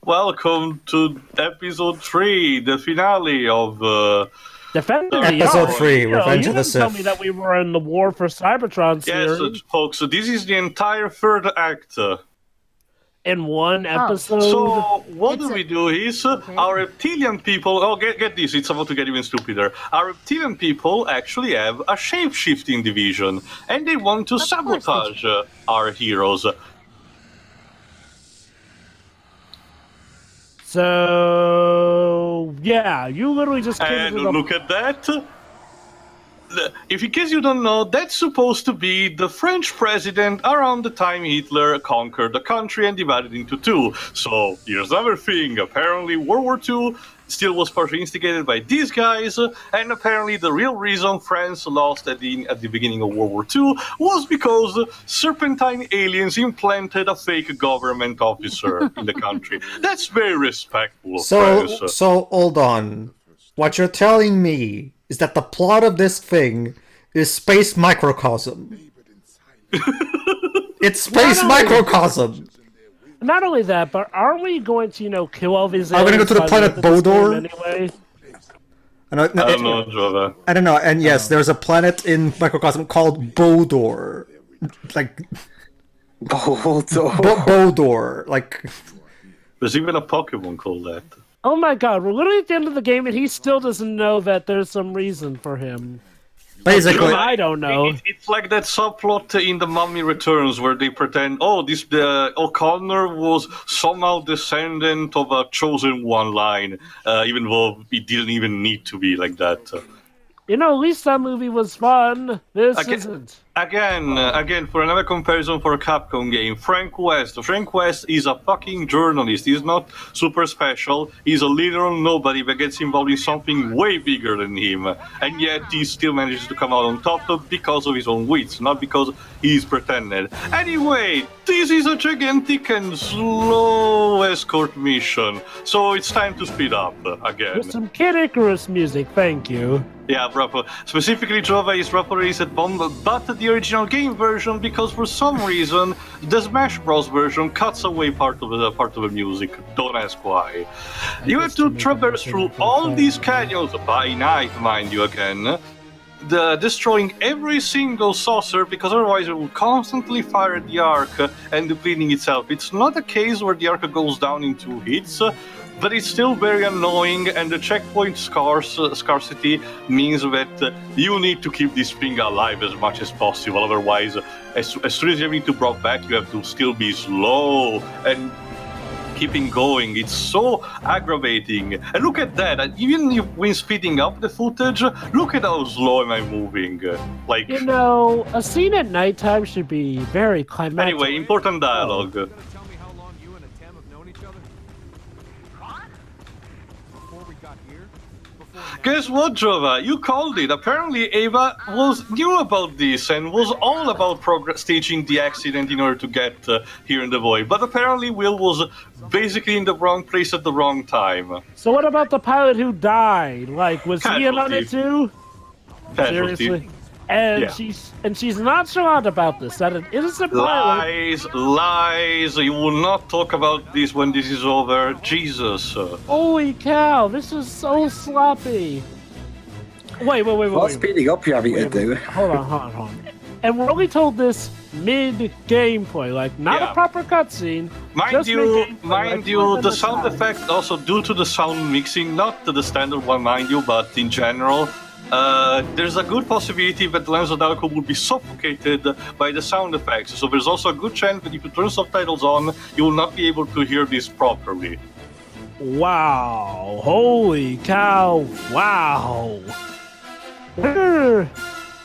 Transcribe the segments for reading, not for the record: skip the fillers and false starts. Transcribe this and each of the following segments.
Welcome to episode 3, the finale of Defender Episode 3, Revenge you of the didn't tell Sith. me that we were in the War for Cybertron Yes, series folks, so this is the entire third act. in one episode. So, what It's do a- we do is, Okay. our reptilian people, get this, it's about to get even stupider. Our reptilian people actually have a shape-shifting division, and they want to course they sabotage our heroes. So, yeah, you literally just came And to the... look at that. If in case you don't know, that's supposed to be the French president around the time Hitler conquered the country and divided into two. So here's another thing. Apparently World War II still was partially instigated by these guys, and apparently the real reason France lost at the beginning of World War II was because serpentine aliens implanted a fake government officer in the country. That's very respectful. France. So hold on. What you're telling me is that the plot of this thing is space microcosm. It's space microcosm. Not only that, but aren't we going to, kill all these Are we gonna go to the aliens planet by the end of this Bodor? game Anyway? I don't know, Jova. I don't know, and yes, there's a planet in microcosm called Bodor. Like, Bodor. Like, There's even a Pokemon called that. Oh my god, we're literally at the end of the game and he still doesn't know that there's some reason for him. basically, I don't know. It's like that subplot in The Mummy Returns where they pretend, O'Connor was somehow descendant of a chosen one line, even though it didn't even need to be like that. At least that movie was fun. This isn't. Again, for another comparison for a Capcom game, Frank West. Frank West is a fucking journalist. He's not super special. He's a literal nobody that gets involved in something way bigger than him. And yet he still manages to come out on top because of his own wits, not because he's pretended. Anyway, this is a gigantic and slow escort mission. So it's time to speed up again. With some Kid Icarus music, thank you. Yeah, proper. Specifically, Jova is properly reset bomb, but the original game version, because for some reason the Smash Bros. Version cuts away part of the music. Don't ask why. You have to traverse through all these canyons by night, mind you. Again, destroying every single saucer, because otherwise it will constantly fire at the Ark and depleting itself. It's not a case where the Ark goes down in 2 hits. But it's still very annoying, and the checkpoint scarcity means that you need to keep this thing alive as much as possible. Otherwise, as soon as you need to brought back, you have to still be slow and keeping going. It's so aggravating. And look at that. Even when speeding up the footage, look at how slow am I moving. Like, A scene at nighttime should be very climactic. anyway, important dialogue. Tell me how long you and Atem have known each other? Before we got here? Guess what, Jova? You called it. Apparently, Ava knew about this and was all about staging the accident in order to get here in the void. But apparently, Will was basically in the wrong place at the wrong time. So what about the pilot who died? Like, was he in on Casualty. it too? Casualty. Seriously? And Yeah. she's nonchalant about this. That an innocent pilot. Lies. You will not talk about this when this is over. Jesus. Holy cow! This is so sloppy. Wait. What speeding up you having to do? Hold on. And we're only told this mid-gameplay, like not Yeah. a proper cutscene. Mind just you, mid-gameplay, like, the within sound time. effect also due to the sound mixing, not the standard one, mind you, but in general. There's a good possibility that Lenzo Dalco will be suffocated by the sound effects. So there's also a good chance that if you turn subtitles on, you will not be able to hear this properly. Wow! Holy cow! Wow!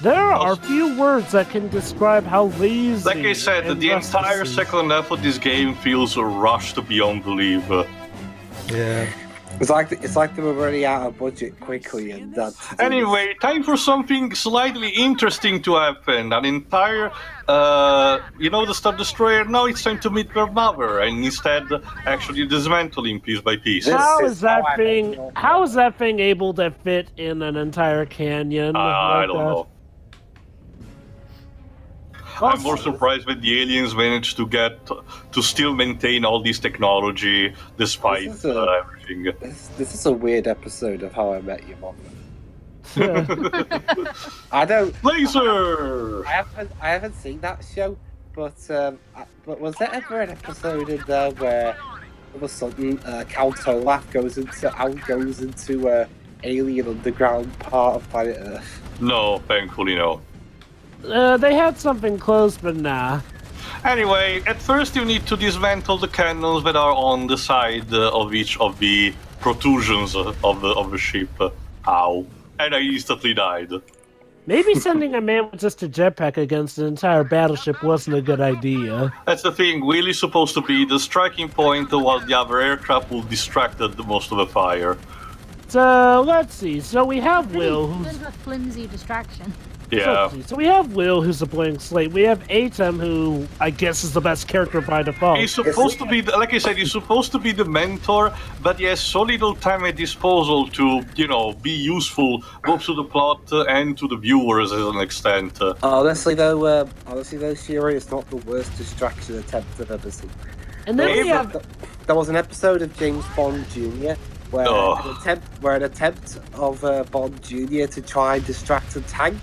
There are few words that can describe how lazy. Like I said, and the entire rusty- second half of this game feels rushed beyond belief. yeah. It's like they were running out of budget quickly, and that's. Anyway, time for something slightly interesting to happen. An entire, the Star Destroyer, now it's time to meet their mother, and instead actually dismantle him piece by piece. How This is is that how I thing? feel. How is that thing able to fit in an entire canyon? I like don't that? know. I'm more surprised when the aliens managed to still maintain all this technology despite This is everything. This is a weird episode of How I Met Your Mother. I don't. Laser! I haven't seen that show, but was there ever an episode in there where all of a sudden Count Olaf goes into alien underground part of planet Earth? No, thankfully no. They had something close, but nah. Anyway, at first you need to dismantle the cannons that are on the side of each of the protrusions of the ship. Ow. And I instantly died. Maybe sending a man with just a jetpack against an entire battleship wasn't a good idea. That's the thing, Will is supposed to be the striking point while the other aircraft will distract the most of the fire. So, let's see. So we have Will, Bit who's... of a flimsy distraction. Yeah. So we have Will, who's a blank slate. We have Atem, who I guess is the best character by default. He's supposed to be, like I said, he's supposed to be the mentor, but he has so little time at disposal to, be useful both to the plot and to the viewers as an extent. Honestly though, Shiri, it's not the worst distraction attempt I've ever seen. And then we have... There was an episode of James Bond Jr. where an attempt of Bond Jr. to try and distract a tank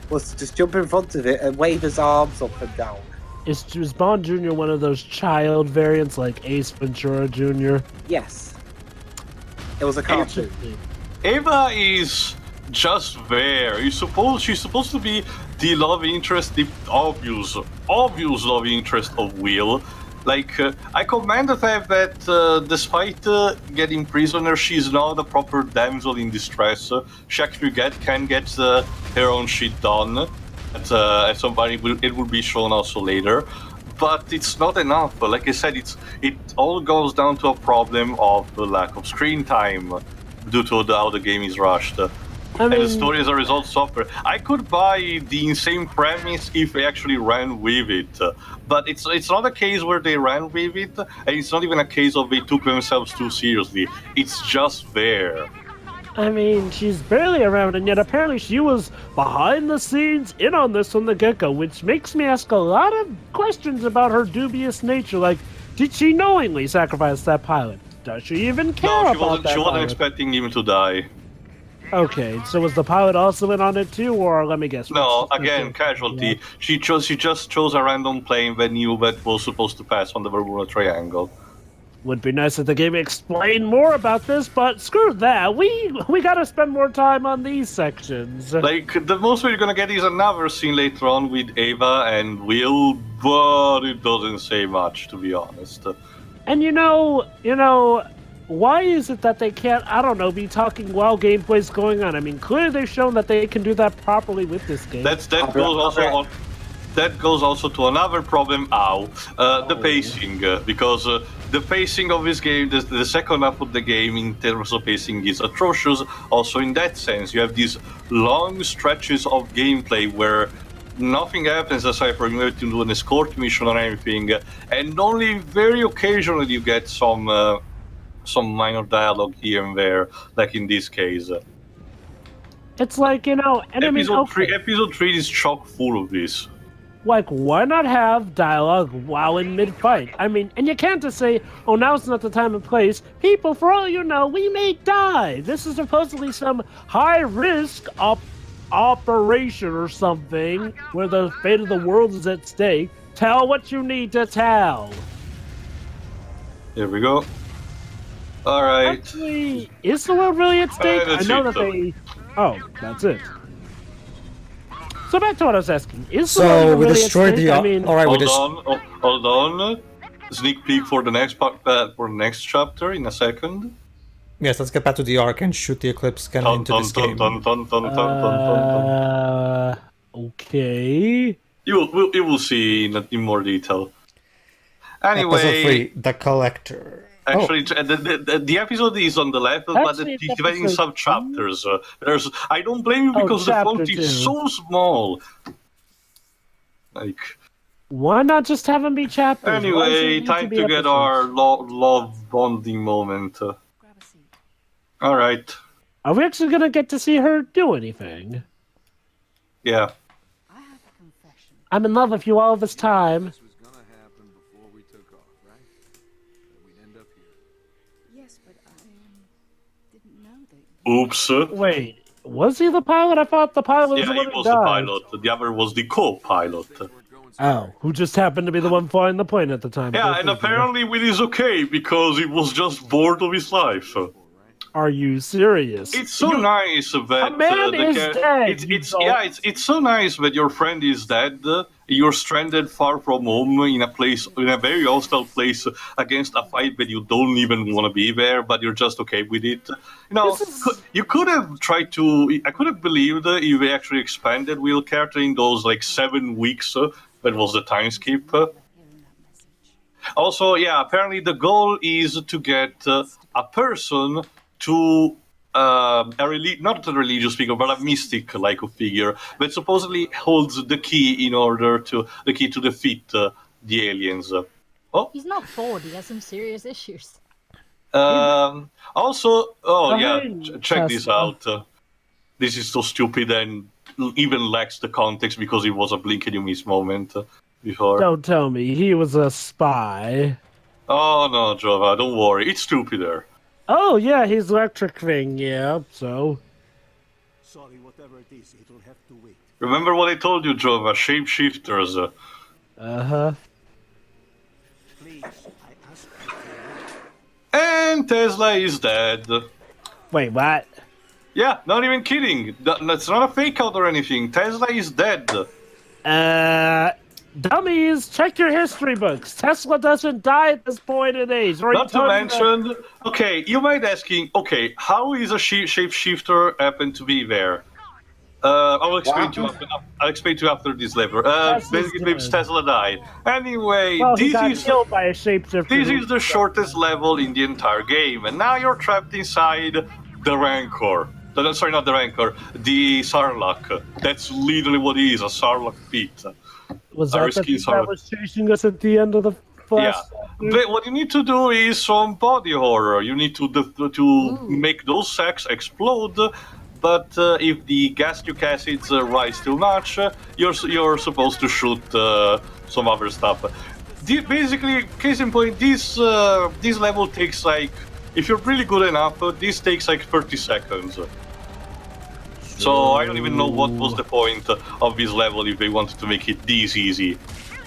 was to just jump in front of it and wave his arms up and down. Is Bond Jr. one of those child variants like Ace Ventura Jr.? Yes. It was a cartoon. Ava is just there. She's supposed to be the love interest, the obvious love interest of Will. Like, I commend the fact that despite getting prisoner, she's not a proper damsel in distress. She actually can get her own shit done. At some point, it will be shown also later. But it's not enough. Like I said, it all goes down to a problem of the lack of screen time due to how the game is rushed. And the story as a result suffer. I could buy the insane premise if they actually ran with it, but it's not a case where they ran with it, and it's not even a case of they took themselves too seriously. It's just there. I mean, she's barely around, and yet apparently she was behind the scenes in on this from the get-go, which makes me ask a lot of questions about her dubious nature. Like, did she knowingly sacrifice that pilot? Does she even care No, about that she wasn't pilot? expecting him to die. Okay, so was the pilot also in on it too, or let me guess? No, again, casualty. Yeah. She just chose a random plane that knew that was supposed to pass on the Bermuda Triangle. Would be nice if the game explained more about this, but screw that. We gotta spend more time on these sections. Like, the most we're gonna get is another scene later on with Ava and Will, but it doesn't say much, to be honest. And you know, why is it that they can't, I don't know, be talking while gameplay's going on? I mean, clearly they've shown that they can do that properly with this game. That goes also to another problem. The pacing, because the pacing of this game, the second half of the game in terms of pacing is atrocious. Also, in that sense, you have these long stretches of gameplay where nothing happens aside from you have to do an escort mission or anything, and only very occasionally you get some minor dialogue here and there, like in this case. It's like, and Episode 3 is chock full of this. Like, why not have dialogue while in mid-fight? I mean, and you can't just say, oh, now's not the time and place. People, for all you know, we may die. This is supposedly some high-risk operation or something where the fate of the world is at stake. Tell what you need to tell. Here we go. Alright. Actually, is the world really at stake? I know that they... Oh, that's it. So back to what I was asking. Is the world we really destroyed at stake? the... I mean, Alright, Hold on. Sneak peek for the next part, for the next chapter in a second. Yes, let's get back to the Ark and shoot the Eclipse cannon into this game. Okay. You will see in more detail. Anyway, Episode 3, The Collector. Actually, the episode is on the left, but it's divided in sub chapters. I don't blame you because the font is so small. Like. Why not just have them be chapters? Anyway, time to get our love bonding moment. All right. Are we actually gonna get to see her do anything? Yeah. I'm in love with you all this time. This was gonna happen before we took off, right? That we'd end up here. Yes, but I didn't know that. Oops. Wait, was he the pilot? I thought the pilot was Yeah, the he one who was the died. pilot. The other was the co-pilot. Oh, who just happened to be the one flying the plane at the time. Yeah, Go and figure. apparently it is okay because he was just bored of his life. Are you serious? It's so nice that A man is dead, you dolt. It's so nice that your friend is dead. You're stranded far from home in a very hostile place against a fight that you don't even want to be there, but you're just okay with it. You know, you could have tried to. I could have believed if they actually expanded wheel character in those like 7 weeks. That was the time skip. Also, yeah, apparently the goal is to get a person to not a religious figure, but a mystic-like figure that supposedly holds the key to defeat the aliens. Oh, He's not bored. He has some serious issues. also, Hey, check this Tesla. out. This is so stupid and even lacks the context because it was a blink and you miss moment before. Don't tell me he was a spy. Oh no, Jova, don't worry. It's stupider. Oh yeah, he's electric thing. Yeah, so Sorry, whatever it is, it'll have to wait. Remember what I told you, Jova? Shapeshifters. uh-huh. Please, I ask you. And Tesla is dead. Wait, what? Yeah, not even kidding. That's not a fake out or anything. Tesla is dead. Dummies, check your history books. Tesla doesn't die at this point in age. Or Not to mention, okay, you might asking, okay, how is a shapeshifter happen to be there? I'll explain to you after this level. Basically, dead. Tesla died. Anyway, Well, he this got is killed by a shapeshifter. this is the shortest level in the entire game, and now you're trapped inside the Rancor. Sorry, not the Rancor, the Sarlacc. That's literally what it is, a Sarlacc pit. Was Our that the skis thing are- that was chasing us at the end of the Yeah, last? but what you need to do is some body horror. You need to make those sacks explode. But if the gastric acids rise too much, you're supposed to shoot some other stuff. Basically, case in point, this level takes like, if you're really good enough, this takes like 30 seconds. So I don't even know what was the point of this level if they wanted to make it this easy.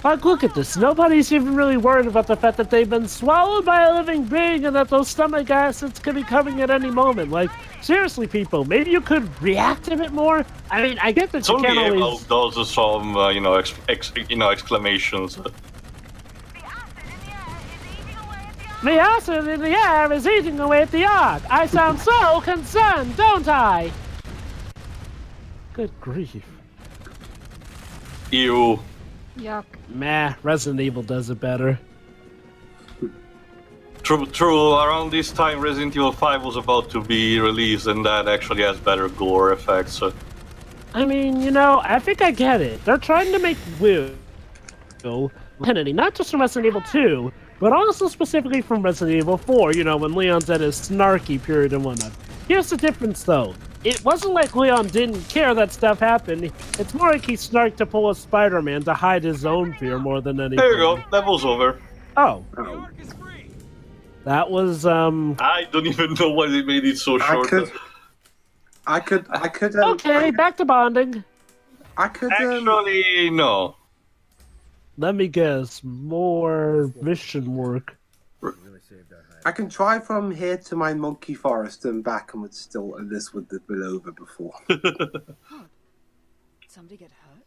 Like, look at this. Nobody's even really worried about the fact that they've been swallowed by a living being and that those stomach acids could be coming at any moment. Like, seriously, people, maybe you could react a bit more? I mean, I get that you Only can't Emo always... does some, exclamations. The acid in the air is eating away at the Ark. I sound so concerned, don't I? Good grief. Ew. Yuck. Meh, Resident Evil does it better. True, around this time Resident Evil 5 was about to be released and that actually has better gore effects. I mean, you know, I think I get it. They're trying to make Will Kennedy, not just from Resident Evil 2, but also specifically from Resident Evil 4, you know, when Leon's at his snarky period and whatnot. Here's the difference, though. It wasn't like Leon didn't care that stuff happened. It's more like he snarked to pull a Spider-Man to hide his own fear more than anything. There you go, level's over. Oh, The Ark is free. that was, I don't even know why they made it so short. I could. okay, back to bonding. I could. Actually, no. Let me guess, more mission work. I can try from here to my monkey forest and back, and this would have been over before. Somebody get hurt?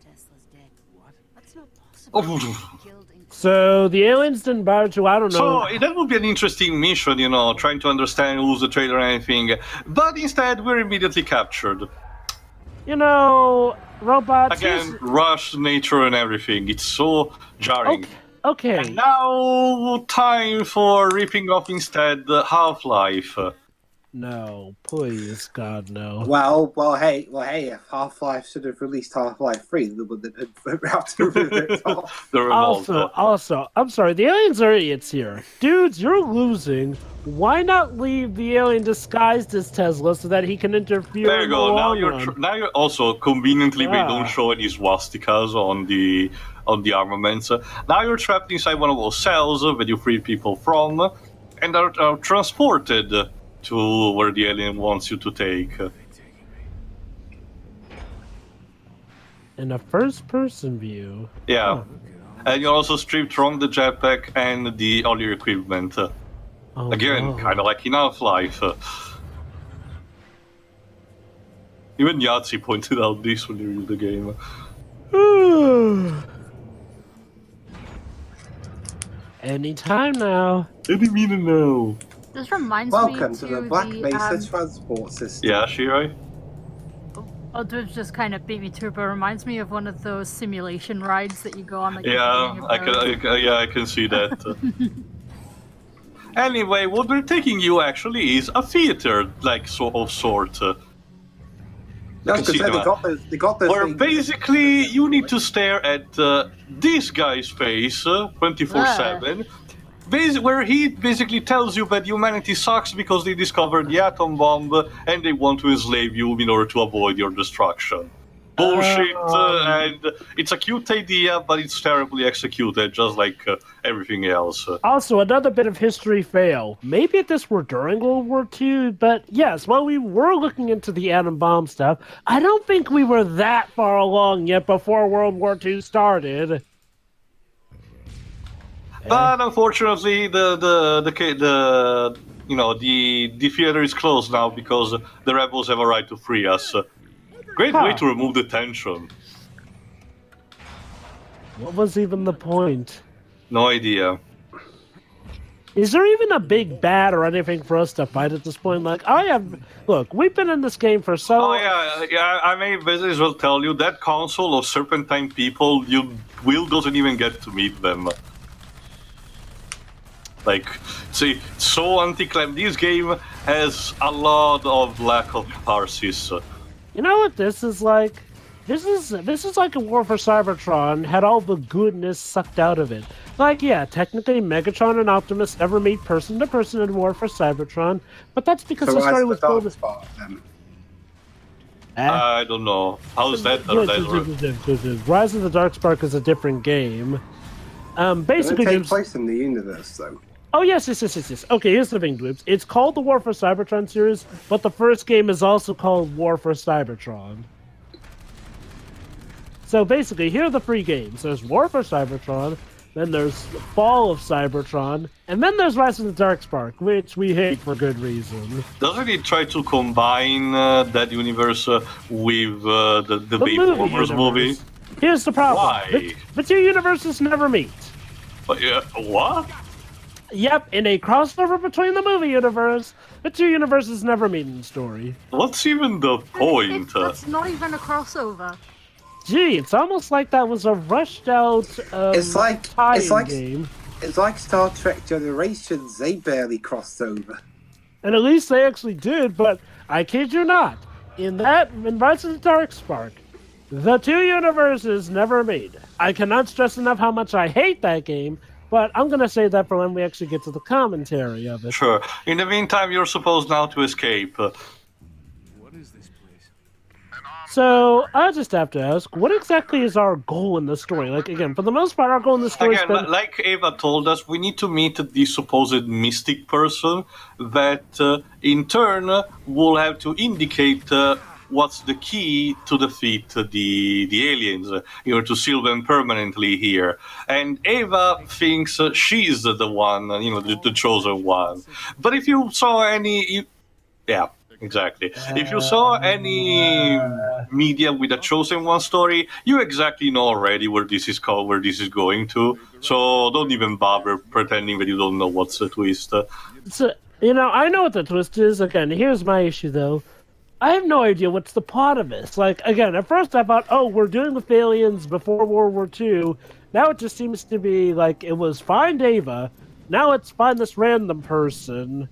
Tesla's dead. What? That's not Oh. possible. Killed in So the aliens didn't barge you, I don't know. So that would be an interesting mission, trying to understand who's the traitor and anything. But instead, we're immediately captured. You know, robots... Again, rush, nature, and everything. It's so jarring. Okay. And now, time for ripping off instead Half-Life. No, please, God, no. Well, hey, if Half-Life should have released Half-Life 3, they would have to rip it off. The revolt. Also, I'm sorry, the aliens are idiots here. Dudes, you're losing. Why not leave the alien disguised as Tesla so that he can interfere There you in the go. Now long you're run? now you're also conveniently they Yeah. don't show any swastikas on the armaments. Now you're trapped inside one of those cells that you free people from, and are transported to where the alien wants you to take. In a first-person view. Yeah, Huh. and you're also stripped from the jetpack and all your equipment. Oh, Again, no. kind of like in Half-Life. Even Yahtzee pointed out this when he reviewed the game. Anytime now. Any minute now. This reminds Welcome me to the Black Mesa transport system. Yeah, Shirai? Oh, Dibs just kind of beat me to it, but it reminds me of one of those simulation rides that you go on. Like, Yeah, I can see that. Anyway, what we're taking you actually is a theater, like sort. That's because they got those Where things. basically you need to stare at this guy's face 24/7. Where he basically tells you that humanity sucks because they discovered the atom bomb and they want to enslave you in order to avoid your destruction. Bullshit, and it's a cute idea, but it's terribly executed, just like everything else. Also, another bit of history fail. Maybe this were during World War II, but yes, while we were looking into the atom bomb stuff, I don't think we were that far along yet before World War II started. But unfortunately, the theater is closed now because the rebels have a right to free us. Great way to remove the tension. What was even the point? No idea. Is there even a big bat or anything for us to fight at this point? Like, look, we've been in this game for so... Oh yeah. I may as well tell you that council of serpentine people, Will doesn't even get to meet them. Like, see, so anti-climb. This game has a lot of lack of catharsis. You know what this is like? This is like a War for Cybertron had all the goodness sucked out of it. Like, yeah, technically Megatron and Optimus never meet person to person in War for Cybertron, but that's because the story was told. I don't know. How is that? Rise of the Darkspark is a different game. Basically, It takes place in the universe, though. Oh, yes. Okay, here's the thing, Dweebs. It's called the War for Cybertron series, but the first game is also called War for Cybertron. So basically, here are the three games. There's War for Cybertron, then there's Fall of Cybertron, and then there's Rise of the Darkspark, which we hate for good reason. Doesn't it try to combine that universe with the Baby Boomers movie? Here's the problem. Why? The two universes never meet. What? Yep, in a crossover between the movie universe, the two universes never meet in the story. What's even the point? That's not even a crossover. Gee, it's almost like that was a rushed out It's like game. It's like Star Trek Generations. They barely crossed over. And at least they actually did, but I kid you not. In Rise of the Darkspark, the two universes never meet. I cannot stress enough how much I hate that game, but I'm going to say that for when we actually get to the commentary of it. Sure. In the meantime, you're supposed now to escape. What is this place? So, I just have to ask, what exactly is our goal in the story? Like, again, for the most part, our goal in the story Again, like Ava told us, we need to meet the supposed mystic person that, in turn, will have to indicate what's the key to defeat the aliens, in order to seal them permanently here. And Ava thinks she's the one, the chosen one. But if you saw any... Yeah, exactly. If you saw any media with a chosen one story, you exactly know already where this is going to. So don't even bother pretending that you don't know what's the twist. So, I know what the twist is. Again, here's my issue, though. I have no idea what's the plot of this. Like, again, at first I thought, we're dealing with aliens before World War II. Now it just seems to be like it was find Ava. Now it's find this random person.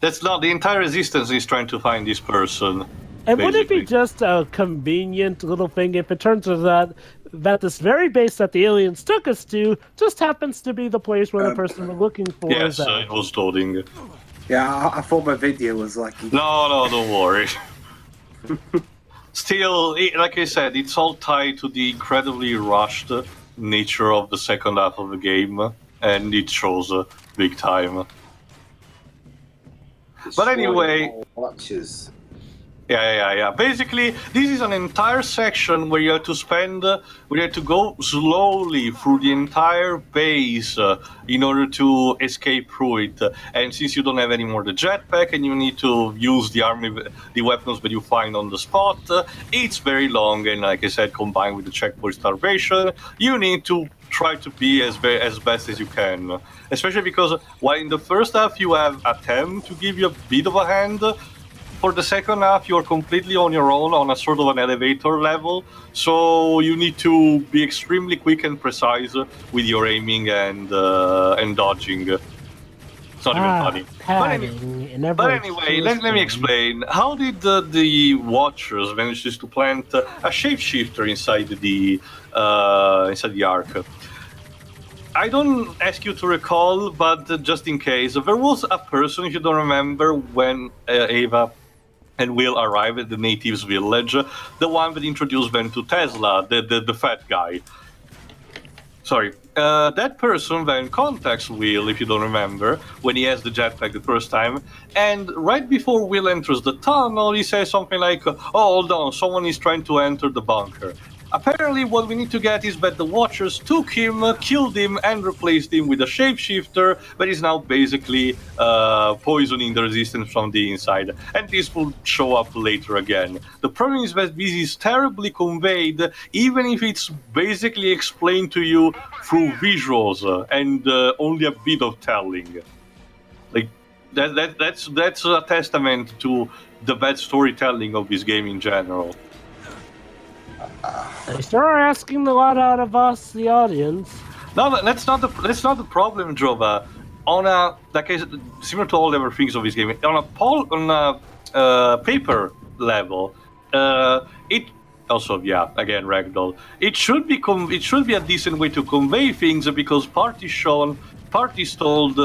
That's not the entire resistance is trying to find this person. And would it be basically. just a convenient little thing if it turns out that this very base that the aliens took us to just happens to be the place where the person we're looking for Yes, is at? it was loading. Yeah, I thought my video was like. No, don't worry. Still, like I said, it's all tied to the incredibly rushed nature of the second half of the game, and it shows big time. But anyway, Watches. Yeah. Basically, this is an entire section where you have to go slowly through the entire base in order to escape through it. And since you don't have any more the jetpack and you need to use the weapons that you find on the spot, it's very long. And like I said, combined with the checkpoint starvation, you need to try to be as best as you can. Especially because while in the first half you have Atem to give you a bit of a hand, for the second half, you're completely on your own on a sort of an elevator level, so you need to be extremely quick and precise with your aiming and dodging. It's not even funny. But anyway, let me explain. How did the Watchers manage to plant a shapeshifter inside the Ark? I don't ask you to recall, but just in case, there was a person, if you don't remember, when Ava and Will arrive at the natives' village, the one that introduced them to Tesla, the fat guy. Sorry. That person then contacts Will, if you don't remember, when he has the jetpack the first time, and right before Will enters the tunnel, he says something like, "Oh, hold on, someone is trying to enter the bunker." Apparently, what we need to get is that the Watchers took him, killed him, and replaced him with a shapeshifter that is now basically poisoning the resistance from the inside. And this will show up later again. The problem is that this is terribly conveyed, even if it's basically explained to you through visuals and only a bit of telling. Like that's a testament to the bad storytelling of this game in general. They start asking a lot out of us, the audience. No, that's not the problem, Jova. On a similar to all the other things of this game, on a paper level, it also again ragdoll. It should be a decent way to convey things because part is told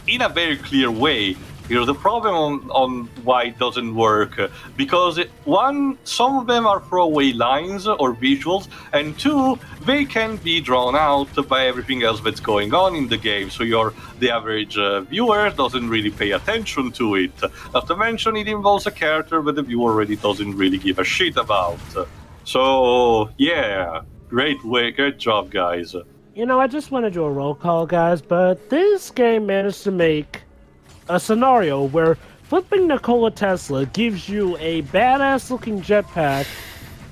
in a very clear way. Here's the problem on why it doesn't work. Because one, some of them are throwaway lines or visuals, and two, they can be drawn out by everything else that's going on in the game. So the average viewer doesn't really pay attention to it. Not to mention it involves a character that the viewer already doesn't really give a shit about. So yeah, great job, guys. You know, I just want to do a roll call, guys, but this game managed to make a scenario where flipping Nikola Tesla gives you a badass-looking jetpack,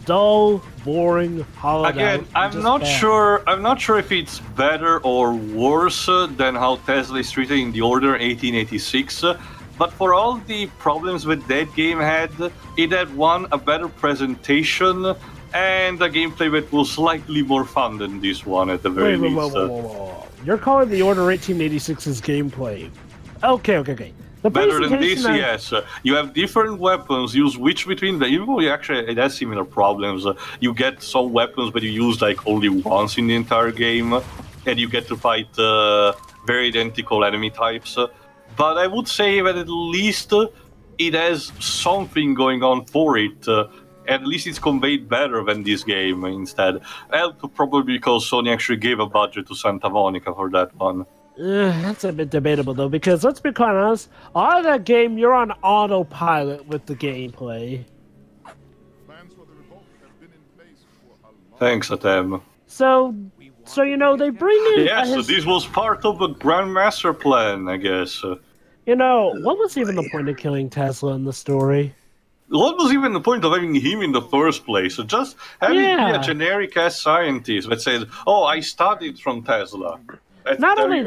dull, boring, hollowed Again, out. I'm not sure if it's better or worse than how Tesla is treated in the Order 1886. But for all the problems that game had, it had a better presentation and a gameplay that was slightly more fun than this one at the very least. Whoa. You're calling the Order 1886's gameplay? Okay. The better than this, presentation yes. You have different weapons. You switch between them. Even though it has similar problems. You get some weapons, but you use only once in the entire game, and you get to fight very identical enemy types. But I would say that at least it has something going on for it. At least it's conveyed better than this game instead. Probably because Sony actually gave a budget to Santa Monica for that one. That's a bit debatable, though, because let's be quite honest, out of that game, you're on autopilot with the gameplay. Plans for the revolt have been in place for a long Thanks, Atem. So you know, they bring in... Yes, so this was part of the Grandmaster plan, I guess. You know, what was even the point of killing Tesla in the story? What was even the point of having him in the first place? So just having him be a generic-ass scientist that says, "Oh, I studied from Tesla." Not only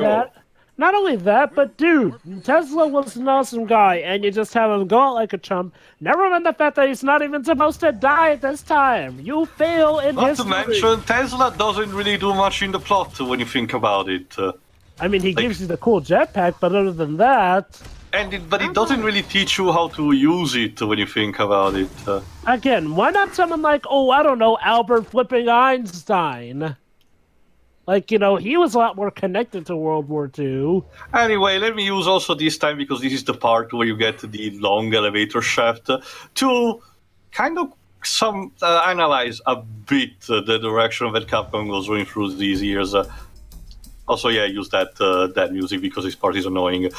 that, but dude, Tesla was an awesome guy, and you just have him go out like a chump. Never mind the fact that he's not even supposed to die at this time. You fail in history. Not to mention, Tesla doesn't really do much in the plot when you think about it. I mean, he gives you the cool jetpack, but other than that... But it doesn't really teach you how to use it when you think about it. Again, why not someone like, oh, I don't know, Albert flipping Einstein? Like, you know, he was a lot more connected to World War II. Anyway, let me use also this time, because this is the part where you get the long elevator shaft, to kind of analyze a bit the direction that Capcom was going through these years. Also, yeah, use that music because this part is annoying.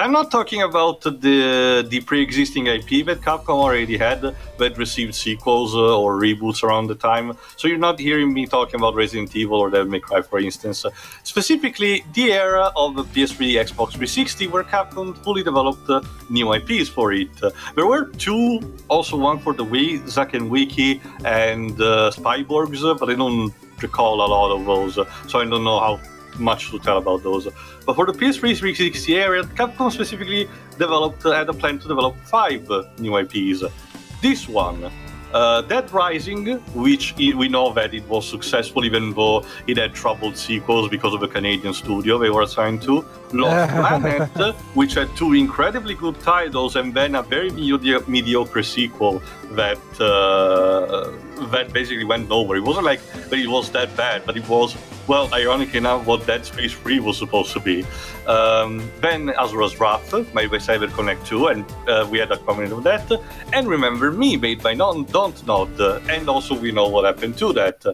I'm not talking about the pre-existing IP that Capcom already had that received sequels or reboots around the time. So you're not hearing me talking about Resident Evil or Devil May Cry, for instance. Specifically, the era of the PS3, Xbox 360, where Capcom fully developed new IPs for it. There were two, also one for the Wii, Zack and Wiki, and Spyborgs, but I don't recall a lot of those, so I don't know how much to tell about those. But for the PS3 360 area, Capcom specifically had a plan to develop 5 new IPs. This one, Dead Rising, which we know that it was successful even though it had troubled sequels because of the Canadian studio they were assigned to. Lost Planet, which had 2 incredibly good titles and then a very mediocre sequel that basically went nowhere. It wasn't like that it was that bad, but it was, well, ironically enough, what Dead Space 3 was supposed to be. Then Azura's Wrath, made by CyberConnect 2, and we had a comment of that. And Remember Me, made by Don't Nod, and also we know what happened to that.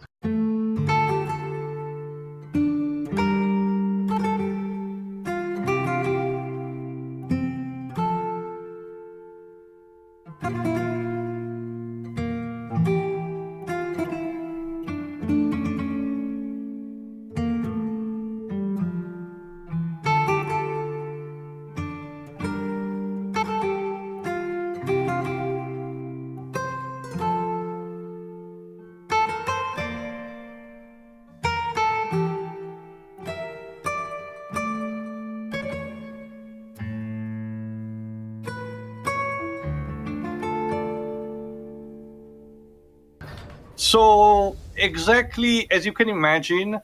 So exactly as you can imagine,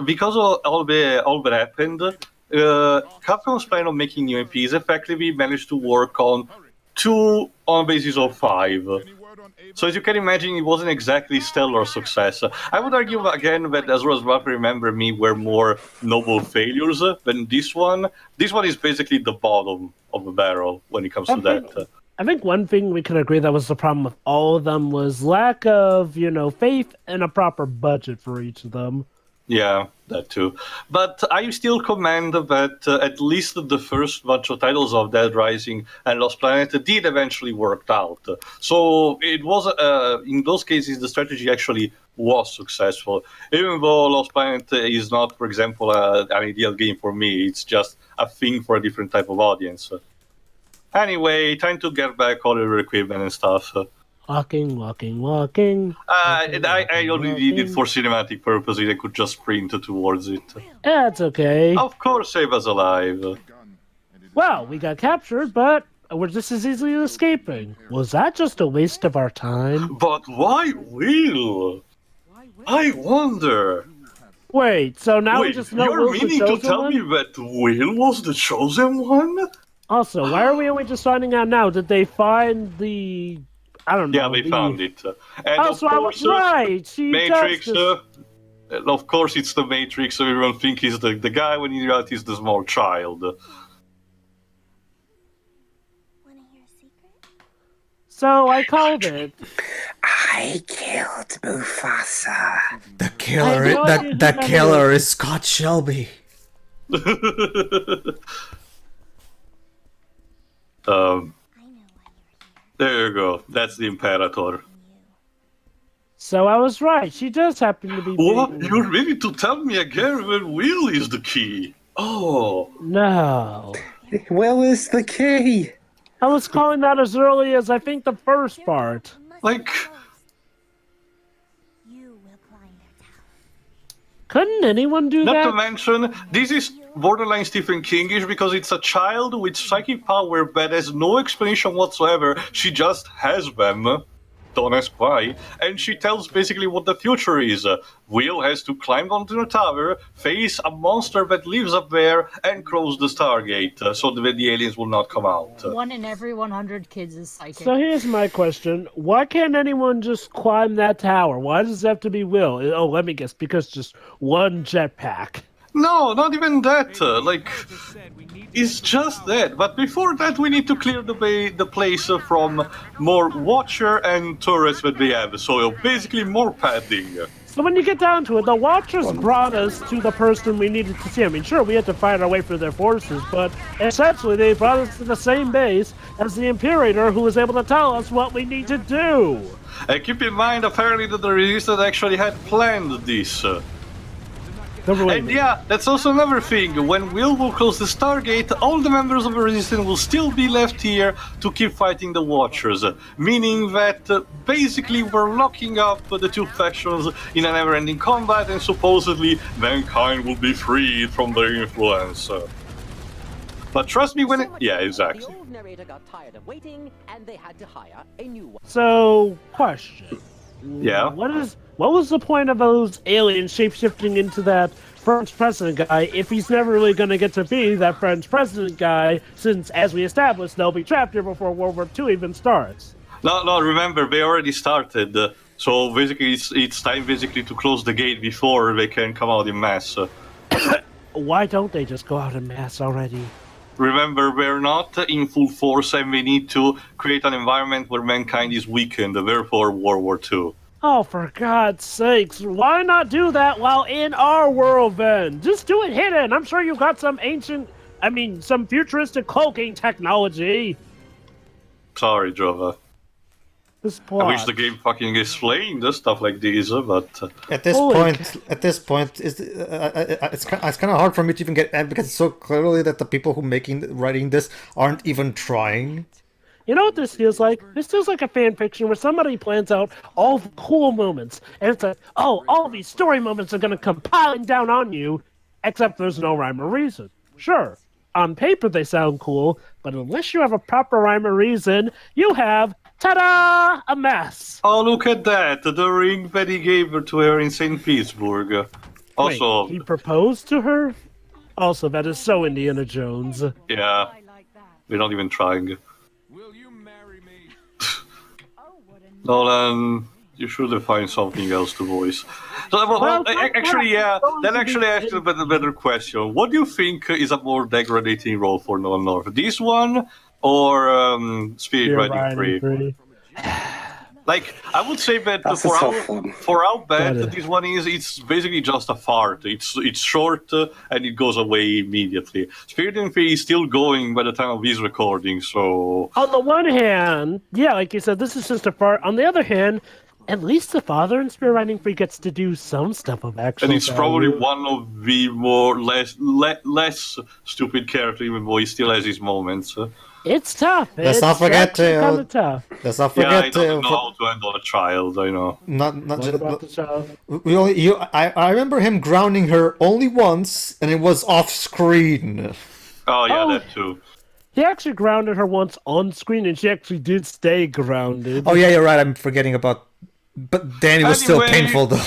because of all that happened, Capcom's plan of making new IPs effectively managed to work on 2 on the basis of 5. So as you can imagine, it wasn't exactly stellar success. I would argue again that Azura's Wrath, Remember Me were more noble failures than this one. This one is basically the bottom of the barrel when it comes to that. I think one thing we can agree that was the problem with all of them was lack of, you know, faith and a proper budget for each of them. Yeah, that too. But I still commend that at least the first bunch of titles of Dead Rising and Lost Planet did eventually work out. So it was, in those cases, the strategy actually was successful. Even though Lost Planet is not, for example, an ideal game for me, it's just a thing for a different type of audience. Anyway, time to get back all your equipment and stuff. Walking. I only did it for cinematic purposes. I could just sprint towards it. That's okay. Of course, save us alive. Well, we got captured, but we're just as easily escaping. Was that just a waste of our time? But why Will? I wonder. Wait, so now we just know you're Will's the meaning to chosen tell one? me that Will was the chosen one? Also, why are we only just finding out now? Did they find the... I don't know. Yeah, they found it. And Oh, of so I was course, right! She Matrix, does of course it's the Matrix, so everyone thinks he's the guy when in reality he's the small child. Wanna hear a secret? So I called it. I killed Mufasa. The killer, I know that killer is Scott Shelby. I know why you're here. There you go. That's the Imperator. So I was right. She does happen to be. What? being- You're ready to tell me again when Will is the key? Oh. No. Will is the key. I was calling that as early as I think the first part. Like, You will climb their tower. Couldn't anyone do not that? to mention, this is borderline Stephen Kingish because it's a child with psychic power that has no explanation whatsoever. She just has them. don't ask why. And she tells basically what the future is. Will has to climb onto the tower, face a monster that lives up there, and close the Stargate so that the aliens will not come out. 1 in every 100 kids is psychic. So here's my question. Why can't anyone just climb that tower? Why does it have to be Will? Oh, let me guess, because just one jetpack. No, not even that. It's just that. But before that, we need to clear the place from more Watcher and turrets that we have. So basically, more padding. So when you get down to it, the Watchers brought us to the person we needed to see. I mean, sure, we had to fight our way through their forces, but essentially they brought us to the same base as the Imperator, who was able to tell us what we need to do. And keep in mind, apparently, that the Resistance actually had planned this. And yeah, that's also another thing. When Will close the Stargate, all the members of the Resistance will still be left here to keep fighting the Watchers. Meaning that basically we're locking up the two factions in a never-ending combat, and supposedly mankind will be freed from their influence. But trust me when it... Yeah, exactly. The old narrator got tired of waiting, and they had to hire a new one. So, question. Yeah? What was the point of those aliens shapeshifting into that French president guy if he's never really going to get to be that French president guy, since, as we established, they'll be trapped here before World War II even starts? No, remember, they already started. So basically, it's time basically to close the gate before they can come out in mass. Why don't they just go out in mass already? Remember, we're not in full force, and we need to create an environment where mankind is weakened, therefore World War II. Oh, for God's sakes, why not do that while in our world, then? Just do it hidden. I'm sure you've got some some futuristic cloaking technology. Sorry, Jova. This plot. I wish the game fucking explained stuff like this, but... At this point, it's kind of hard for me to even get at, because it's so clearly that the people who writing this aren't even trying. You know what this feels like? This feels like a fan fiction where somebody plans out all the cool moments, and it's like, oh, all these story moments are going to come piling down on you, except there's no rhyme or reason. Sure, on paper they sound cool, but unless you have a proper rhyme or reason, you have, ta-da, a mess. Oh, look at that, the ring that he gave her to her in St. Petersburg. Also... Wait, he proposed to her? Also, that is so Indiana Jones. Yeah, we're not even trying. Will you marry me? Nolan, you should have found something else to voice. So, actually, that actually asks a better question. What do you think is a more degrading role for Nolan North? This one or Spirit Riding 3? Like, I would say that for how bad this one is, it's basically just a fart. It's short and it goes away immediately. Spirit and Free is still going by the time of this recording, so... On the one hand, yeah, like you said, this is just a fart. On the other hand, at least the father in Spirit Riding Free gets to do some stuff of action. And it's probably one of the less stupid characters, even though he still has his moments. It's tough. Let's not forget kind of tough. Let's not forget I don't know how to handle a child. I know. Not What just about the child? I remember him grounding her only once, and it was off screen. Oh yeah, that too. He actually grounded her once on screen, and she actually did stay grounded. Oh yeah, you're right. I'm forgetting about. But then it was still painful though.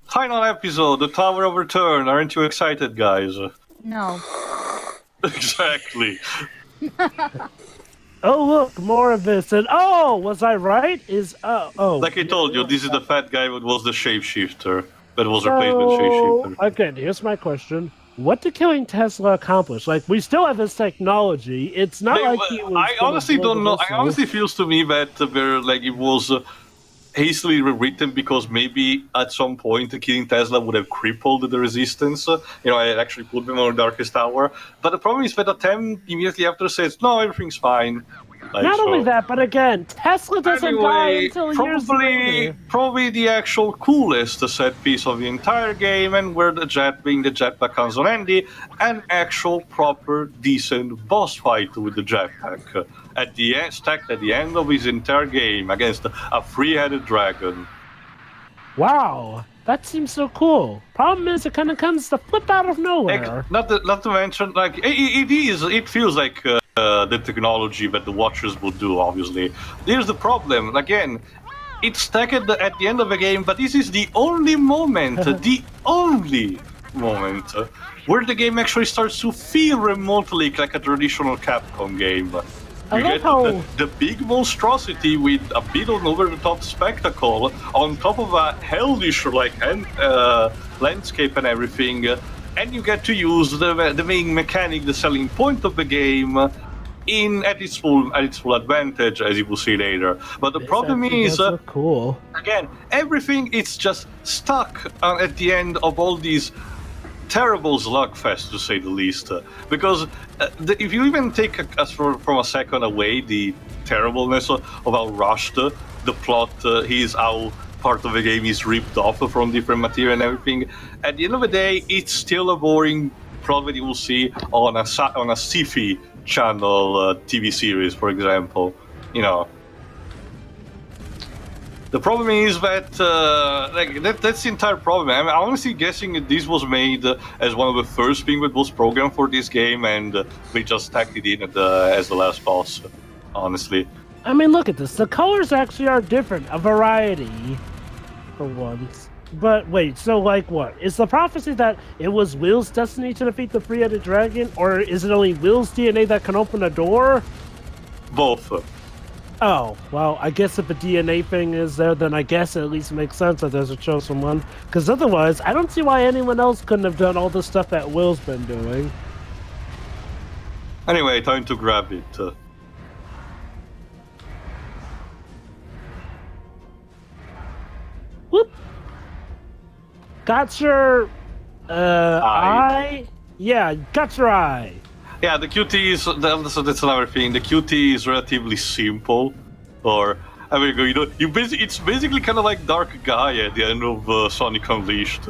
Final episode, the Tower of Return. Aren't you excited, guys? No. Exactly. Oh look, more of this, and oh, was I right? Like I told you, this is the fat guy that was the shapeshifter. That was replaced with shapeshifter. Okay, here's my question. What did killing Tesla accomplish? Like, we still have this technology. It's not like he was... I honestly don't know. I honestly feels to me that it was hastily rewritten because maybe at some point killing Tesla would have crippled the resistance. It actually put them on the darkest hour. But the problem is that Atem immediately after says, no, everything's fine. Not only that, but again, Tesla doesn't die until years later. Probably the actual coolest set piece of the entire game, and where the jetpack comes on handy, an actual proper decent boss fight with the jetpack. Stacked at the end of his entire game against a three-headed dragon. Wow, that seems so cool. Problem is, it kind of comes to flip out of nowhere. Not to mention, like it feels like the technology that the Watchers would do. Obviously, here's the problem. Again, it's stacked at the end of the game, but this is the only moment, where the game actually starts to feel remotely like a traditional Capcom game. I You love get how- the big monstrosity with a bit of over-the-top spectacle on top of a hellish landscape and everything, and you get to use the main mechanic, the selling point of the game, at its full advantage, as you will see later. But the problem Actually is, does look cool. again, everything is just stuck at the end of all these terrible slugfest, to say the least. Because if you even take us from a second away the terribleness of how rushed the plot is, how part of the game is ripped off from different material and everything, at the end of the day, it's still a boring plot that you will see on a sci-fi channel TV series, for example. You know. The problem is that that's the entire problem. I'm honestly guessing that this was made as one of the first things that was programmed for this game, and they just tacked it in as the last boss. Honestly, I mean, look at this. The colors actually are different, a variety, for once. But wait, so like what? Is the prophecy that it was Will's destiny to defeat the three-headed dragon, or is it only Will's DNA that can open a door? both. Oh, well, I guess if the DNA thing is there, then I guess it at least makes sense that there's a chosen one. Because otherwise, I don't see why anyone else couldn't have done all the stuff that Will's been doing. Anyway, time to grab it. Whoop! Got your, eye? Yeah, got your eye. Yeah, the QT is that's another thing. The QT is relatively simple, or I mean, it's basically kind of like Dark Gaia at the end of Sonic Unleashed.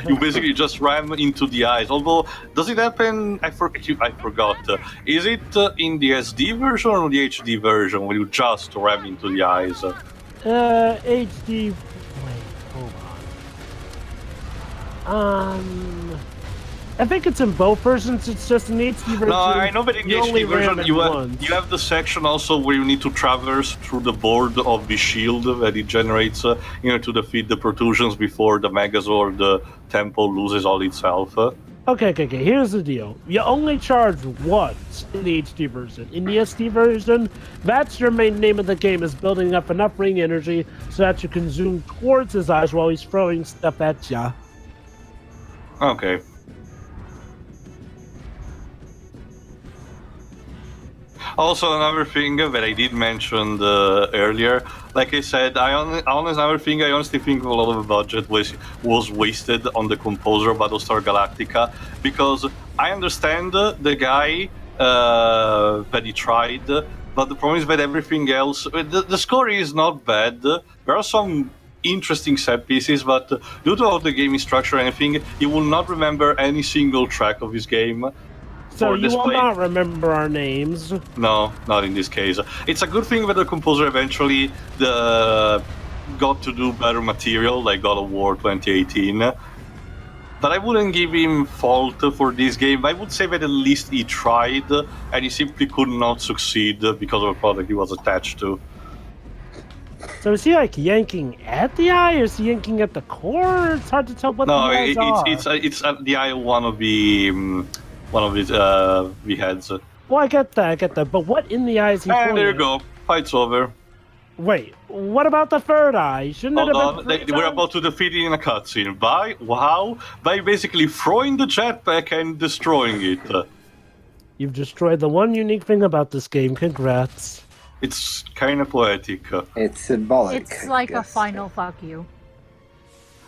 You basically just ram into the eyes. Although, does it happen? I forgot. Is it in the SD version or the HD version where you just ram into the eyes? HD. Wait, hold on. I think it's in both versions. It's just an HD version. No, I know, but in the you only HD version, ram it you once. have the section also where you need to traverse through the board of the shield that it generates, to defeat the protrusions before the Megazord temple loses all itself. Okay. Here's the deal. You only charge once in the HD version. In the SD version, that's your main name of the game, is building up enough ring energy so that you can zoom towards his eyes while he's throwing stuff at ya. Okay. Also, another thing that I did mention earlier, like I said, another thing I honestly think a lot of the budget was wasted on the composer of Battlestar Galactica, because I understand the guy that he tried, but the problem is that everything else, the score is not bad. There are some interesting set pieces, but due to how the game is structured and anything, you will not remember any single track of this game. So you will not remember our names. No, not in this case. It's a good thing that the composer eventually got to do better material, like God of War 2018. But I wouldn't give him fault for this game. I would say that at least he tried, and he simply could not succeed because of the product he was attached to. So is he like yanking at the eye, or is he yanking at the core? It's hard to tell what the eyes are. It's the eye of one of his the heads. Well, I get that. But what in the eye is he pointing? And there you go. Fight's over. Wait, what about the third eye? Shouldn't it have been We're about to defeat it in a cutscene. By basically throwing the jetpack and destroying it. You've destroyed the one unique thing about this game. Congrats. It's kind of poetic. It's symbolic. It's like a guess. final fuck you.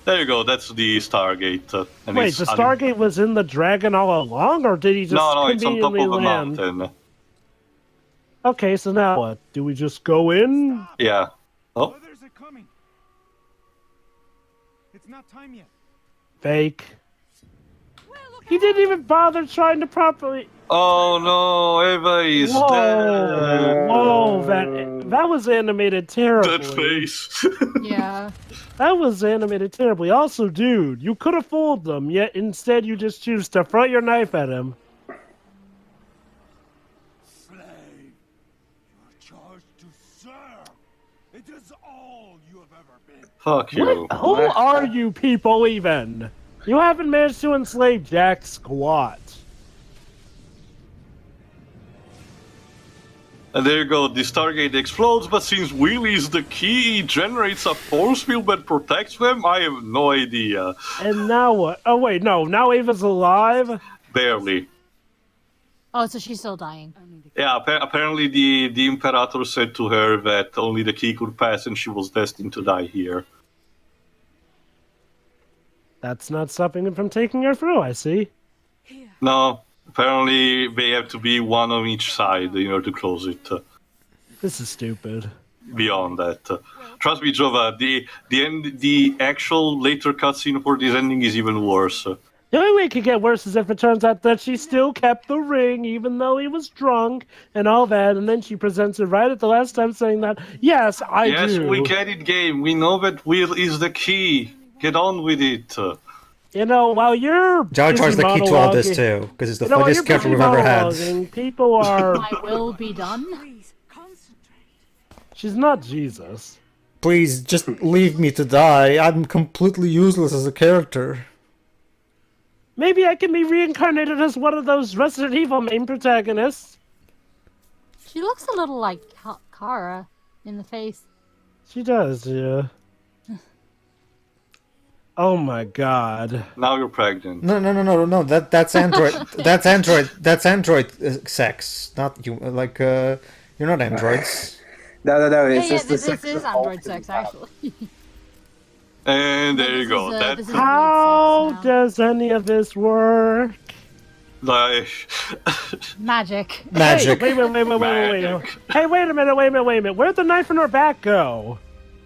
There you go. That's the Stargate. And Wait, the Stargate was in the dragon all along, or did he just No, it's on top conveniently of a land? mountain. Okay, so now what? Do we just go in? Yeah. Oh, Others are coming. It's not time yet. Fake. He didn't even bother trying to properly. oh no, Eva is dead. Whoa! That was animated terribly. That face. Yeah. That was animated terribly. Also, dude, you could have fooled them, yet instead you just choose to throw your knife at him. Slave, you are charged to serve. It is Fuck you. What? Who are you people even? You haven't managed to enslave jack squat. And there you go, the Stargate explodes, but since Wheelie is the key, he generates a force field that protects them? I have no idea. And now what? Oh wait, no, now Ava's alive? Barely. Oh, so she's still dying. Yeah, apparently the Imperator said to her that only the key could pass and she was destined to die here. That's not stopping them from taking her through, I see. No, apparently they have to be one on each side in order to close it. This is stupid. Beyond that. Trust me, Jova, the actual later cutscene for this ending is even worse. The only way it could get worse is if it turns out that she still kept the ring, even though he was drunk and all that, and then she presents it right at the last time saying that, yes, I do. Yes, we get it, game. We know that Will is the key. Get on with it. You know, while you're Jar Jar's the key to all this monologuing- too, because it's the you know, while funniest you're character busy we've ever had. monologuing, people are... I will be done. She's not Jesus. Please, just leave me to die. I'm completely useless as a character. Maybe I can be reincarnated as one of those Resident Evil main protagonists. She looks a little like Kara in the face. She does, yeah. Oh my god. Now you're pregnant. No. That's Android. That's Android sex, not you. Like, you're not androids. No. It's Yeah, just the this sex is of Android all sex, things. actually. And there you This go. is, That's this is How weird sex now. does any of this work? like Magic. Magic. Hey, wait. Magic. Hey, wait a minute. Where'd the knife in her back go?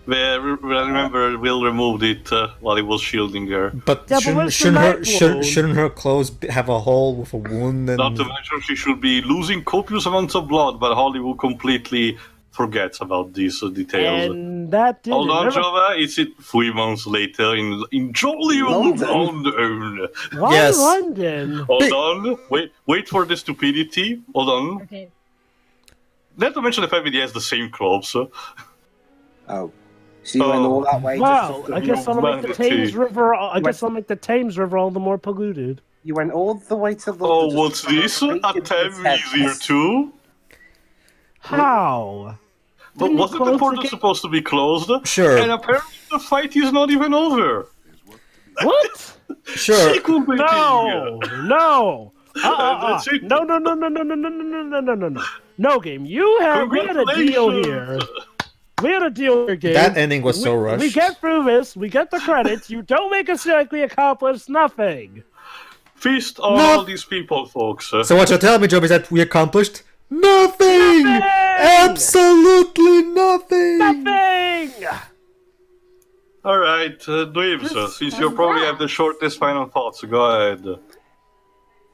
remember Will removed it while he was shielding her. But Yeah, but where's the knife wound? shouldn't her clothes have a hole with a wound? And... Not to mention she should be losing copious amounts of blood, but Hollywood completely forgets about these details. And that didn't. Hold on, Never- Jova. It's 3 months later in jolly old London. Why Yes. London? Hold on. Wait for the stupidity. Hold on. Okay. Not to mention the fact that he has the same clothes. Oh. So you went all that way Well, just I to... guess I'll make the Humanity. Thames River. I guess I'll make the Thames River all the more polluted. You went all the way to London. Oh, just what's to this? make A it Thames to easier too? How? But Didn't wasn't close the the portal gate? supposed to be closed? Sure. And apparently the fight is not even over. What? Sure. Sequel baiting. No. That's it. No. No, game. We had a deal here. We had a deal here, game. That ending was so rushed. We get through this. We get the credits. You don't make us feel like we accomplished nothing. Feast on No. all these people, folks. So what you're telling me, Job, is that we accomplished nothing. Absolutely nothing. Nothing. All right, Dweebs, since you probably have the shortest final thoughts, go ahead.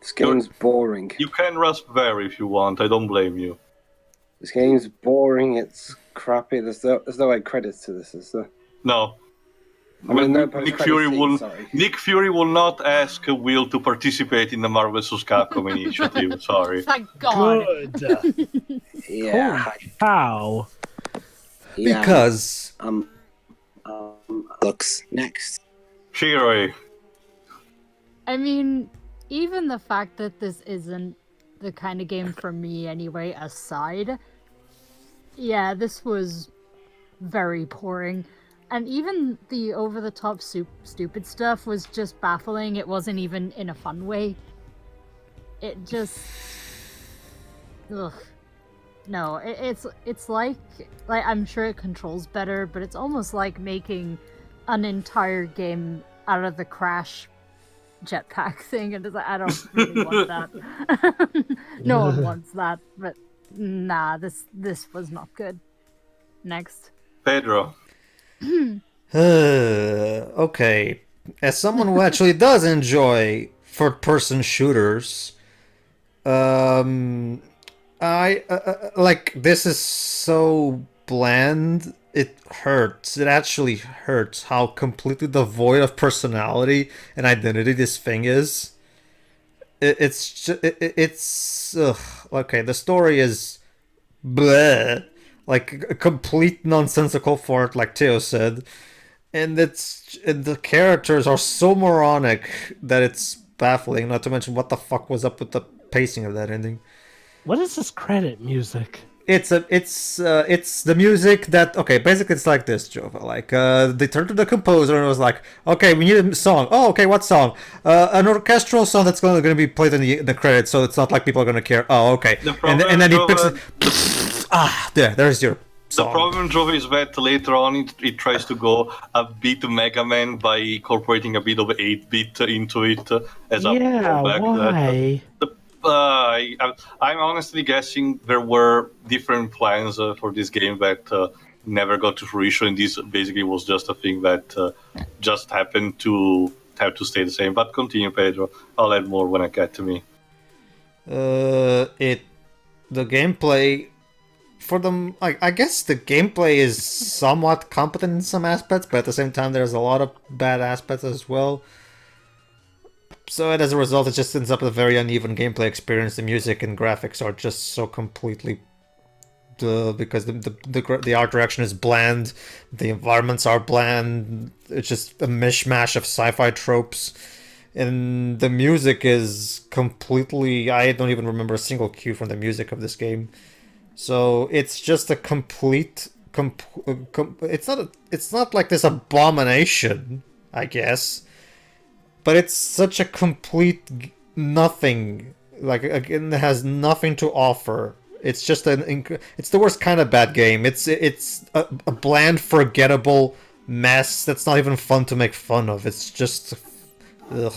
This game's boring. You can raspberry if you want. I don't blame you. This game's boring. It's crappy. There's no end credits to this, is there? No. I mean, no Nick post-credit Fury scene, will. sorry. Nick Fury will not ask Will to participate in the Marvel vs. Capcom initiative. Sorry. Thank God. Good. Yeah. How? Yeah. Because Looks next. Shiroi. I mean, even the fact that this isn't the kind of game for me anyway, aside, yeah, this was very boring. And even the over-the-top stupid stuff was just baffling. It wasn't even in a fun way. It just... Ugh. No, it's like I'm sure it controls better, but it's almost like making an entire game out of the Crash jetpack thing, and it's like, I don't really want that. No one wants that, but nah, this was not good. Next. Pedro. Okay. As someone who actually does enjoy third-person shooters, I like this is so bland. It hurts. It actually hurts how completely devoid of personality and identity this thing is. It's okay. The story is bleh, like a complete nonsensical fart, like Theo said. and the characters are so moronic that it's baffling. Not to mention what the fuck was up with the pacing of that ending. What is this credit music? It's the music that, okay, basically it's like this, Jova. Like they turned to the composer and was like, okay, we need a song. Oh, okay, what song? An orchestral song that's going to be played in the credits, so it's not like people are going to care. Oh, okay. And then he picks it. There's your The song. problem, Jove, is that later on it tries to go a bit Mega Man by incorporating a bit of 8-bit into it as a Yeah, fallback. why? I'm honestly guessing there were different plans for this game that never got to fruition. This basically was just a thing that just happened to have to stay the same. But continue, Pedro. I'll add more when I get to me. The gameplay for them, I guess the gameplay is somewhat competent in some aspects, but at the same time there's a lot of bad aspects as well. So as a result, it just ends up with a very uneven gameplay experience. The music and graphics are just so completely because the art direction is bland, the environments are bland. It's just a mishmash of sci-fi tropes, and the music is completely. I don't even remember a single cue from the music of this game. So it's just a complete. It's not like this abomination, I guess. But it's such a complete nothing. Like, again, it has nothing to offer. It's just it's the worst kind of bad game. It's a bland, forgettable mess that's not even fun to make fun of. It's just, ugh.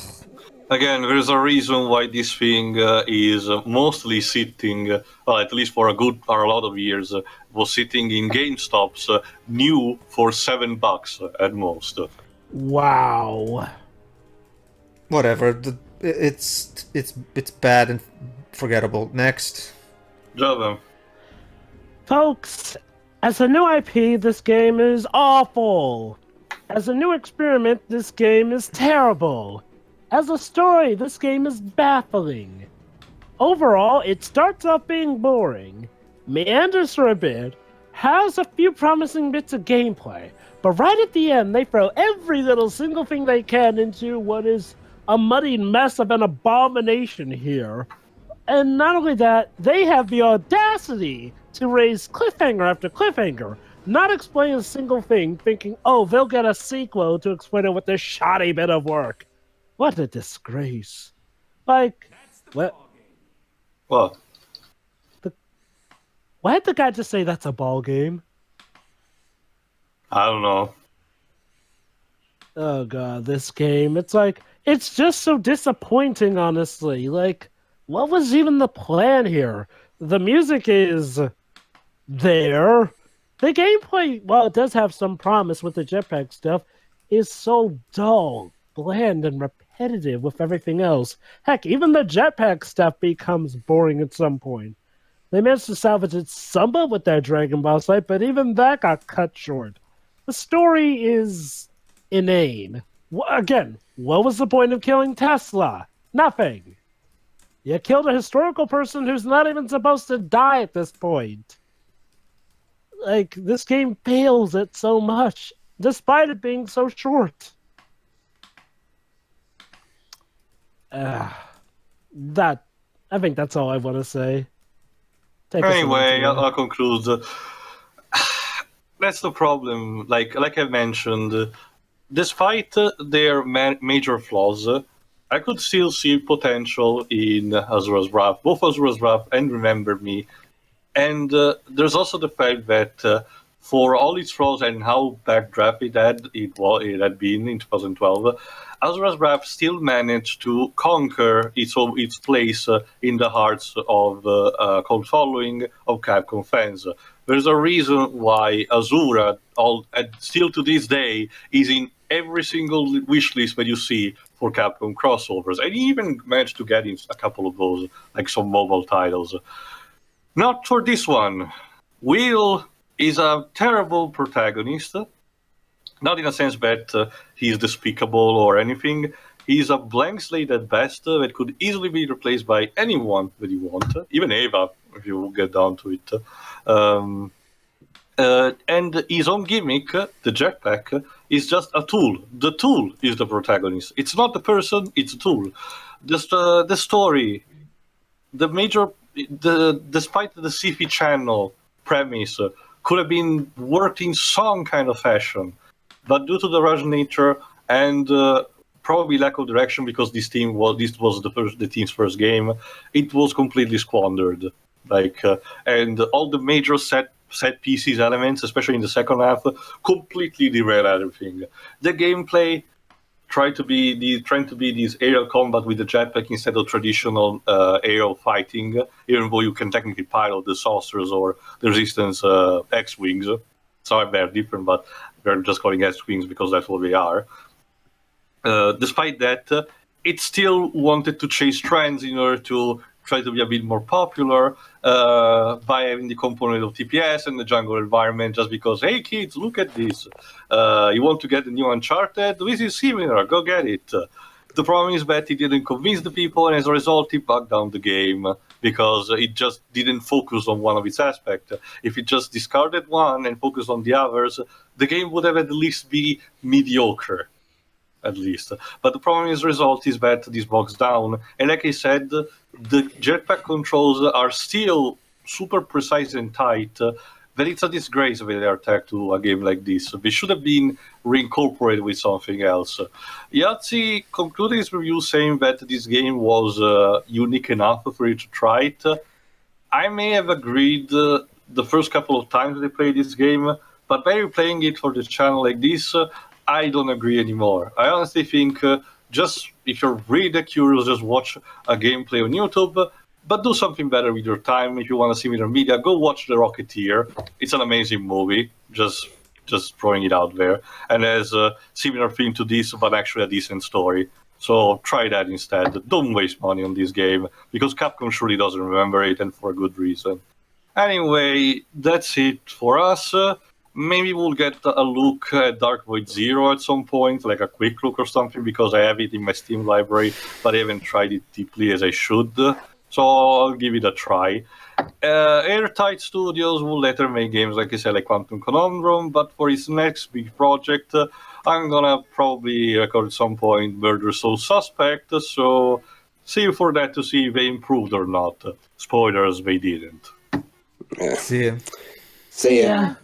Again, there's a reason why this thing is mostly sitting, well, at least for a lot of years, was sitting in GameStops, new for $7 at most. Wow. Whatever. It's bad and forgettable. Next. Java. Folks, as a new IP, this game is awful. As a new experiment, this game is terrible. As a story, this game is baffling. Overall, it starts off being boring, meanders for a bit, has a few promising bits of gameplay, but right at the end, they throw every little single thing they can into what is a muddied mess of an abomination here. And not only that, they have the audacity to raise cliffhanger after cliffhanger, not explain a single thing, thinking, oh, they'll get a sequel to explain it with this shoddy bit of work. What a disgrace. Like, what? What? Why did the guy just say that's a ball game? I don't know. Oh god, this game. It's just so disappointing, honestly. Like, what was even the plan here? The music is there. The gameplay, while it does have some promise with the jetpack stuff, is so dull, bland, and repetitive with everything else. Heck, even the jetpack stuff becomes boring at some point. They managed to salvage it somewhat with that Dragon Ball fight, but even that got cut short. The story is inane. Again, what was the point of killing Tesla? Nothing. You killed a historical person who's not even supposed to die at this point. Like, this game fails at so much, despite it being so short. I think that's all I want to say. Anyway, I'll conclude. That's the problem. Like I mentioned, despite their major flaws, I could still see potential in Azura's Wrath, both Azura's Wrath and Remember Me. And there's also the fact that for all its flaws and how backdraft it had been in 2012, Azura's Wrath still managed to conquer its place in the hearts of cult following of Capcom fans. There's a reason why Azura, still to this day, is in every single wish list that you see for Capcom crossovers. And he even managed to get in a couple of those, like some mobile titles. Not for this one. Will is a terrible protagonist. Not in a sense that he's despicable or anything. He's a blank slate at best that could easily be replaced by anyone that you want, even Eva, if you get down to it. And his own gimmick, the jetpack, is just a tool. The tool is the protagonist. It's not the person, it's a tool. Just the story, despite the sci-fi channel premise, could have been worked in some kind of fashion. But due to the rush nature and probably lack of direction, because this was the team's first game, it was completely squandered. And all the major set pieces elements, especially in the second half, completely derail everything. The gameplay trying to be this aerial combat with the jetpack instead of traditional aerial fighting, even though you can technically pilot the saucers or the Resistance X-Wings. Sorry, they're different, but we're just calling X-Wings because that's what they are. Despite that, it still wanted to chase trends in order to try to be a bit more popular by having the component of TPS and the jungle environment, just because, hey kids, look at this. You want to get the new Uncharted? This is similar, go get it. The problem is that it didn't convince the people, and as a result, it bugged down the game, because it just didn't focus on one of its aspects. If it just discarded one and focused on the others, the game would have at least be mediocre. At least. But the problem is, result is that this bogs down. And like I said, the jetpack controls are still super precise and tight. That it's a disgrace that they are tagged to a game like this. They should have been reincorporated with something else. Yahtzee concluded his review saying that this game was unique enough for you to try it. I may have agreed the first couple of times they played this game, but by replaying it for the channel like this, I don't agree anymore. I honestly think just if you're really that curious, just watch a gameplay on YouTube, but do something better with your time. If you want to see similar media, go watch The Rocketeer. It's an amazing movie, just throwing it out there, and has a similar theme to this, but actually a decent story. So try that instead. Don't waste money on this game, because Capcom surely doesn't remember it, and for a good reason. Anyway, that's it for us. Maybe we'll get a look at Dark Void Zero at some point, like a quick look or something, because I have it in my Steam library, but I haven't tried it deeply as I should. So I'll give it a try. Airtight Studios will later make games, like I said, like Quantum Conundrum, but for its next big project, I'm gonna probably record at some point Murder Soul Suspect, so see you for that to see if they improved or not. Spoilers, they didn't. See ya. See ya.